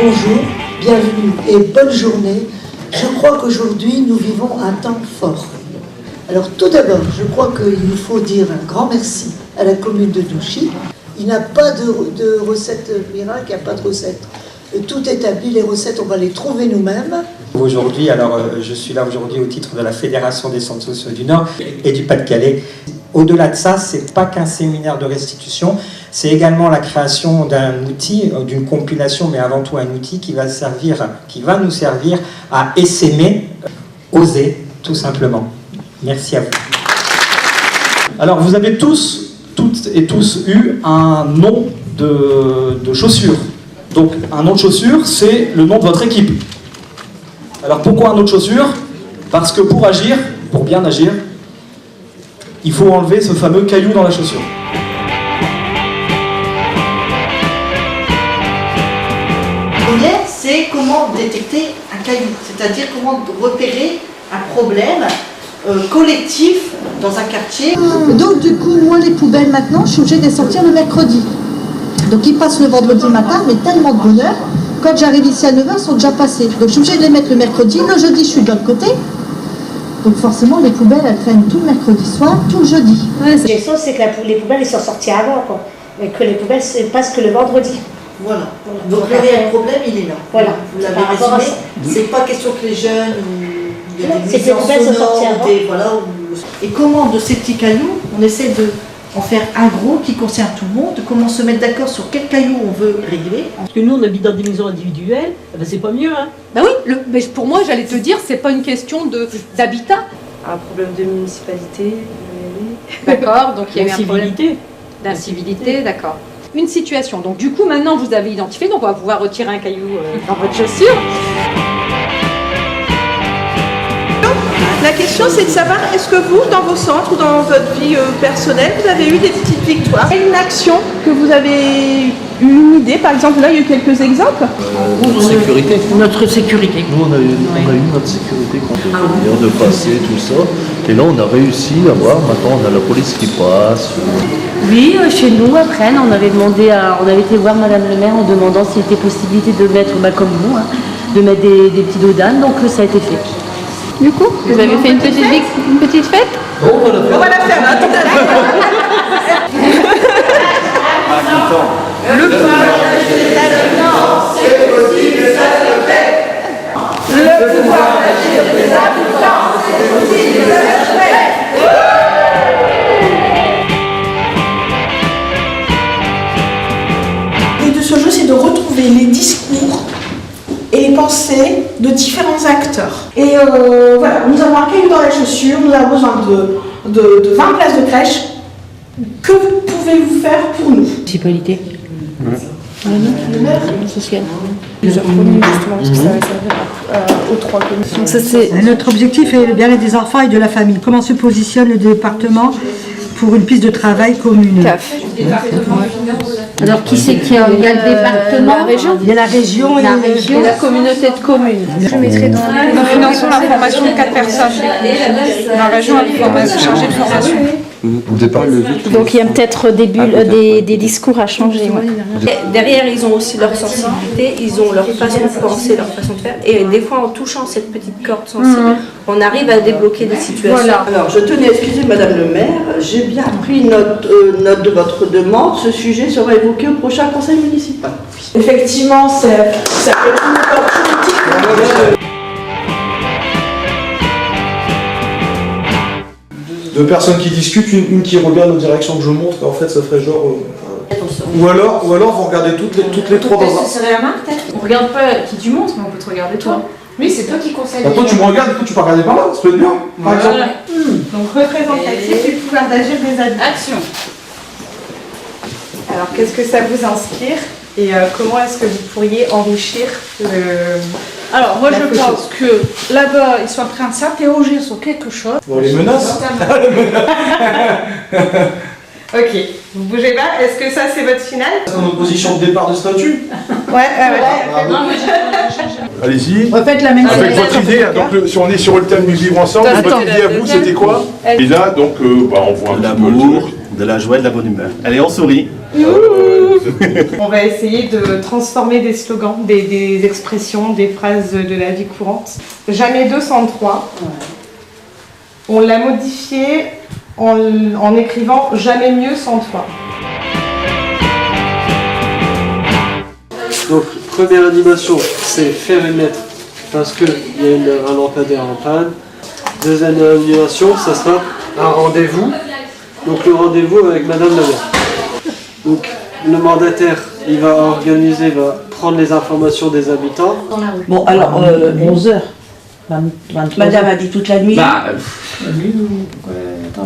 Bonjour, bienvenue et bonne journée. Je crois qu'aujourd'hui, nous vivons un temps fort. Alors tout d'abord, je crois qu'il nous faut dire un grand merci à la commune de Douchy. Il n'y a pas de recette miracle, il n'y a pas de recette. Tout établi, les recettes, on va les trouver nous-mêmes. Aujourd'hui, je suis là aujourd'hui au titre de la Fédération des centres sociaux du Nord et du Pas-de-Calais. Au-delà de ça, c'est pas qu'un séminaire de restitution, c'est également la création d'un outil, d'une compilation, mais avant tout un outil qui va nous servir à essaimer, oser, tout simplement. Merci à vous. Alors, vous avez toutes et tous eu un nom de chaussures. Donc, un nom de chaussure, c'est le nom de votre équipe. Alors, pourquoi un nom de chaussure? Parce que pour bien agir, il faut enlever ce fameux caillou dans la chaussure. Première, c'est comment détecter un caillou, c'est-à-dire comment repérer un problème collectif dans un quartier. Donc du coup, moi les poubelles maintenant, je suis obligée de les sortir le mercredi. Donc ils passent le vendredi matin, mais tellement de bonheur. Quand j'arrive ici à 9h, ils sont déjà passés. Donc je suis obligée de les mettre le mercredi. Le jeudi, je suis de l'autre côté. Donc forcément, les poubelles, elles traînent tout le mercredi soir, tout le jeudi. La question, c'est que les poubelles, ils sont sorties avant, quoi. Mais que les poubelles passent que le vendredi. Voilà. Donc le réel problème, il est là. Voilà. Vous l'avez résumé. C'est pas question que les jeunes ou il y a des nuisances sonores, voilà. Et comment de ces petits cailloux, on essaie de en faire un gros qui concerne tout le monde, comment se mettre d'accord sur quel caillou on veut régler. Parce que nous, on habite dans des maisons individuelles, ben c'est pas mieux, hein. Bah oui, mais pour moi, j'allais te dire, c'est pas une question d'habitat. Un problème de municipalité. D'accord, donc il y a eu un problème d'incivilité, d'accord. Une situation, donc du coup, maintenant, vous avez identifié, donc on va pouvoir retirer un caillou dans votre chaussure. La question, c'est de savoir, est-ce que vous, dans vos centres ou dans votre vie personnelle, vous avez eu des petites victoires? Une action que vous avez eu une idée, par exemple, là, il y a eu quelques exemples. Notre sécurité. Notre sécurité. Nous, on a eu notre sécurité contre de passer, tout ça. Et là, on a réussi à voir, maintenant, on a la police qui passe. Oui, chez nous, à Rennes, on avait été voir Madame le maire en demandant s'il était possibilité de mettre, comme vous, hein, de mettre des petits dodanes, donc ça a été fait. Du coup, vous avez fait une petite fête? On va la faire. là, tout à l'heure. Le pouvoir c'est possible, ça se fait. Le pouvoir d'agir des habitants, c'est possible, ça se fait. L'idée de ce jeu, c'est de retrouver les discours et les pensées de différents acteurs. Et voilà, nous avons un caillou dans la chaussure, nous avons besoin de 20 places de crèche. Que pouvez-vous faire pour nous? Municipalité. Le maire social. Plusieurs communes, justement, parce que ça va servir aux 3 communes. Donc notre objectif est le bien-être des enfants et de la famille. Comment se positionne le département pour une piste de travail commune? CAF. Alors qui c'est qui a le département? La région. Il y a la région et la communauté de communes. Je mettrai dans Nous finançons la formation de 4 personnes. La région a chargé de formation. Donc il y a peut-être des discours à changer. Ouais. Derrière, ils ont aussi leur sensibilité, ils ont leur façon de penser, leur façon de faire. Et des fois, en touchant cette petite corde sensible, on arrive à débloquer des situations. Voilà. Alors, je tenais à excuser Madame le maire, j'ai bien pris note de votre demande. Ce sujet sera évoqué au prochain conseil municipal. Effectivement, ça peut être une opportunité. Deux personnes qui discutent, une qui regarde aux directions que je montre, en fait ça ferait genre... Ou alors vous regardez toutes les trois dans un... Ça serait la main peut-être? On regarde pas qui tu montres, mais on peut te regarder toi. Oui, c'est toi qui conseille. Toi tu me regardes, et toi tu peux regarder par là, ça peut être bien, par exemple. Donc représentatif du pouvoir d'agir des adultes. Action. Alors qu'est-ce que ça vous inspire et comment est-ce que vous pourriez enrichir le... Alors moi je pense que là-bas ils sont en train de s'interroger sur quelque chose. Bon, les menaces. Ok, vous bougez pas. Est-ce que ça c'est votre finale? C'est notre position de départ de statut. Ouais. Allez-y. Refaites la même chose. Avec votre idée, donc si on est sur le thème du vivre ensemble, votre idée à vous c'était quoi? Et là donc on voit un petit peu de la joie et de la bonne humeur. Allez, on sourit. On va essayer de transformer des slogans, des expressions, des phrases de la vie courante. Jamais 203. On l'a modifié en écrivant jamais mieux 100 fois. Donc, première animation, c'est faire émettre parce qu'il y a un lampadaire en panne. Deuxième animation, ça sera un rendez-vous. Donc, le rendez-vous avec Madame la maire. Donc, le mandataire, il va organiser, va prendre les informations des habitants. Bon, alors, 11h. Madame a dit toute la nuit.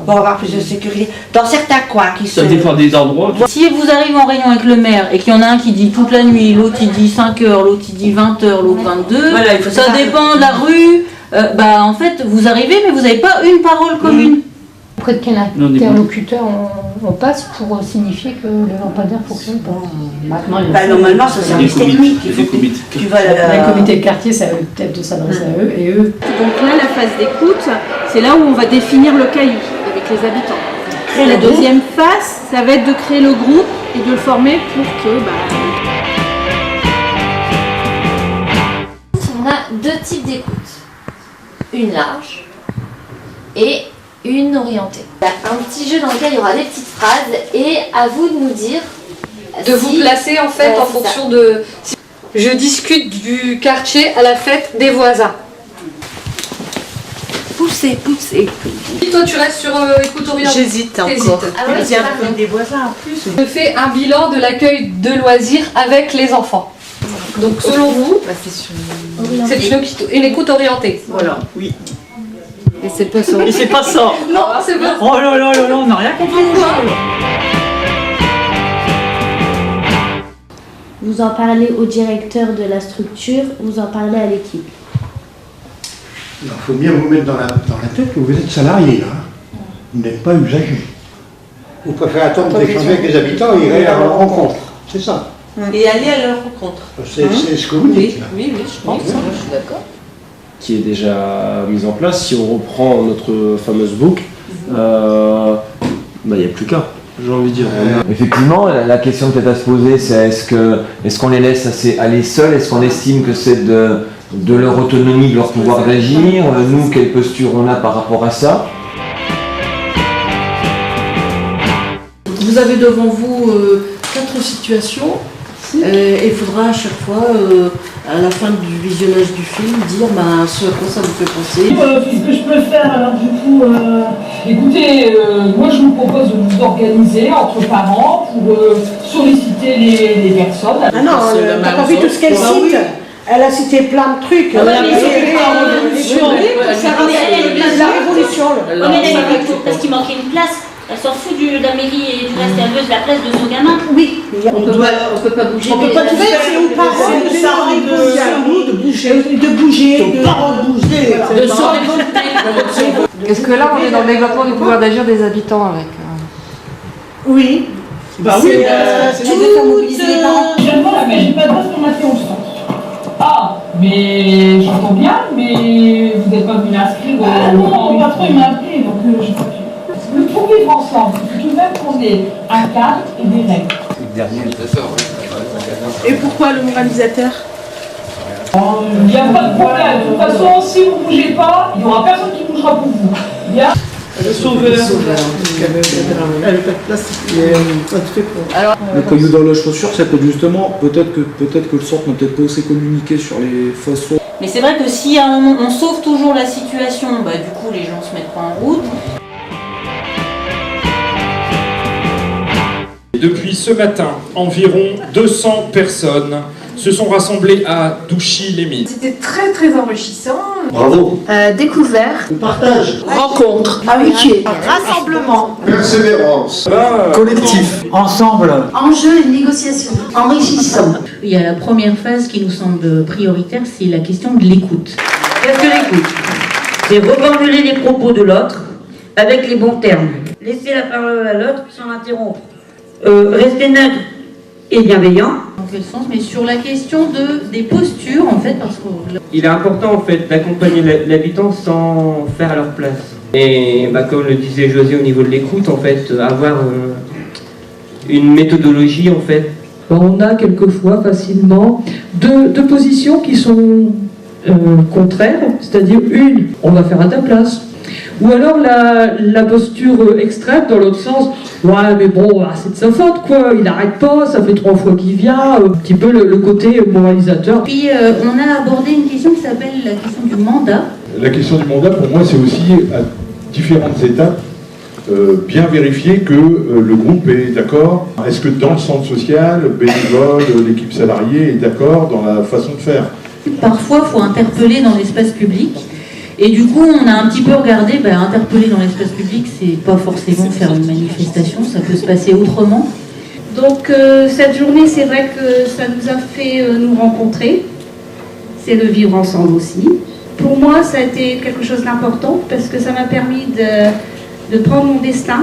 Pour avoir plus de sécurité. Dans certains coins qui sont... Ça dépend des endroits. Si vous arrivez en réunion avec le maire et qu'il y en a un qui dit toute la nuit, l'autre il dit 5h, l'autre il dit 20h, l'autre 22, voilà, ça dépend de la rue. En fait, vous arrivez mais vous n'avez pas une parole commune. Auprès de quel interlocuteur on passe pour signifier que le lampadaire fonctionne pas? Normalement, c'est le service technique. Tu vas le comité de quartier, ça va peut-être de s'adresser à eux et eux. Donc là, la phase d'écoute, c'est là où on va définir le cahier avec les habitants. La deuxième phase, ça va être de créer le groupe et de le former pour que... On a deux types d'écoute. Une large et une orientée. Il y a un petit jeu dans lequel il y aura des petites phrases et à vous de nous dire... De vous placer en fait en fonction de... Je discute du quartier à la fête des voisins. Poussez. Toi tu restes sur écoute orientée. J'hésite encore. Des voisins en plus. Je fais un bilan de l'accueil de loisirs avec les enfants. Donc selon vous, c'est une écoute orientée. Voilà, oui. Et c'est pas ça. Et c'est pas ça. Non, c'est pas ça. Oh là là là là, on n'a rien compris. Vous en parlez au directeur de la structure, vous en parlez à l'équipe. Il faut bien vous mettre dans la tête que vous êtes salarié, là. Vous n'êtes pas usagé. Vous préférez attendre d'échanger avec les habitants et aller à leur rencontre. C'est ça. Et aller à leur rencontre. C'est ce que vous dites, là. Oui, je pense, je suis d'accord. Qui est déjà mise en place. Si on reprend notre fameuse boucle, il n'y a plus qu'à, j'ai envie de dire. Effectivement, la question peut-être à se poser, c'est est-ce qu'on les laisse aller seuls? Est-ce qu'on estime que c'est de leur autonomie, de leur pouvoir d'agir? Nous, quelle posture on a par rapport à ça? Vous avez devant vous 4 situations. Et il faudra à chaque fois, à la fin du visionnage du film, dire ce à quoi ça vous fait penser. Qu'est-ce que je peux faire alors du coup écoutez, moi je vous propose de vous organiser entre parents pour solliciter les personnes. Ah non, t'as pas vu tout ce qu'elle cite. Elle a cité plein de trucs. La révolution. La révolution. Parce qu'il manquait une place. Elle s'en fout de la mairie et du reste, elle veut la place de son gamin. Oui. On peut pas bouger. On peut pas tout faire, c'est où pas. C'est à nous de bouger. De s'en Est-ce que là, on est dans le développement du pouvoir d'agir des habitants avec... Oui. Bah oui, c'est tout mobiliser les parents. Voilà, mais j'ai pas de place pour mater au centre. Ah, mais j'entends bien, mais vous n'êtes pas venu l'inscrire. Non, pas trop, il m'a appelé, donc j'ai pas pu. Le pour vivre ensemble, c'est tout de même qu'on ait un cadre et des règles. Et pourquoi le moralisateur? Il n'y a pas de problème. De toute façon, si vous ne bougez pas, il n'y aura personne qui bougera pour vous. Bien. Le sauveur. Le caillou dans la chaussure, c'est que justement, peut-être que le centre n'a peut-être pas assez communiqué sur les façons. Mais c'est vrai que si à un moment on sauve toujours la situation, du coup les gens se mettent pas en route. Depuis ce matin, environ 200 personnes se sont rassemblées à Douchy-les-Mines. C'était très très enrichissant. Bravo. Découvert. Partage. Rencontre. Amitié. Rassemblement. Persévérance. Collectif. Ensemble. Enjeu et négociation. Enrichissant. Il y a la première phase qui nous semble prioritaire, c'est la question de l'écoute. Qu'est-ce que l'écoute? C'est reformuler les propos de l'autre avec les bons termes. Laisser la parole à l'autre sans l'interrompre. Rester neutre et bienveillant. Dans quel sens? Mais sur la question des postures, en fait, parce que... Il est important, en fait, d'accompagner l'habitant sans faire à leur place. Et comme le disait José au niveau de l'écoute, en fait, avoir une méthodologie, en fait, on a quelquefois facilement deux positions qui sont contraires, c'est-à-dire une, on va faire à ta place, ou alors la posture extrême dans l'autre sens, ouais mais bon, c'est de sa faute quoi, il n'arrête pas, ça fait 3 fois qu'il vient, un petit peu le côté moralisateur. Puis on a abordé une question qui s'appelle la question du mandat. La question du mandat, pour moi, c'est aussi à différentes étapes bien vérifier que le groupe est d'accord. Est-ce que dans le centre social, bénévole, l'équipe salariée est d'accord dans la façon de faire? Parfois, il faut interpeller dans l'espace public. Et du coup, on a un petit peu regardé, interpeller dans l'espace public, c'est pas forcément faire une manifestation, ça peut se passer autrement. Donc cette journée, c'est vrai que ça nous a fait nous rencontrer. C'est le vivre ensemble aussi. Pour moi, ça a été quelque chose d'important parce que ça m'a permis de prendre mon destin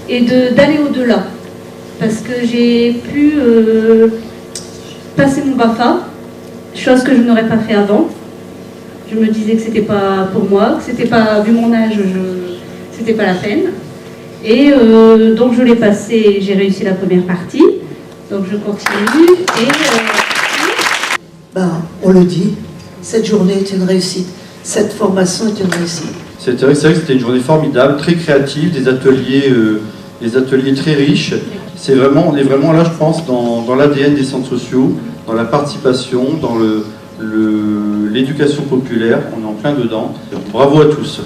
et d'aller au-delà. Parce que j'ai pu passer mon BAFA, chose que je n'aurais pas fait avant. Je me disais que c'était pas pour moi, que c'était pas, vu mon âge, c'était pas la peine. Et donc je l'ai passé, j'ai réussi la première partie. Donc je continue et... on le dit, cette journée est une réussite. Cette formation est une réussite. C'est vrai que c'était une journée formidable, très créative, des ateliers très riches. On est vraiment là, je pense, dans l'ADN des centres sociaux, dans la participation, dans l'éducation populaire. On est en plein dedans. Bravo à tous.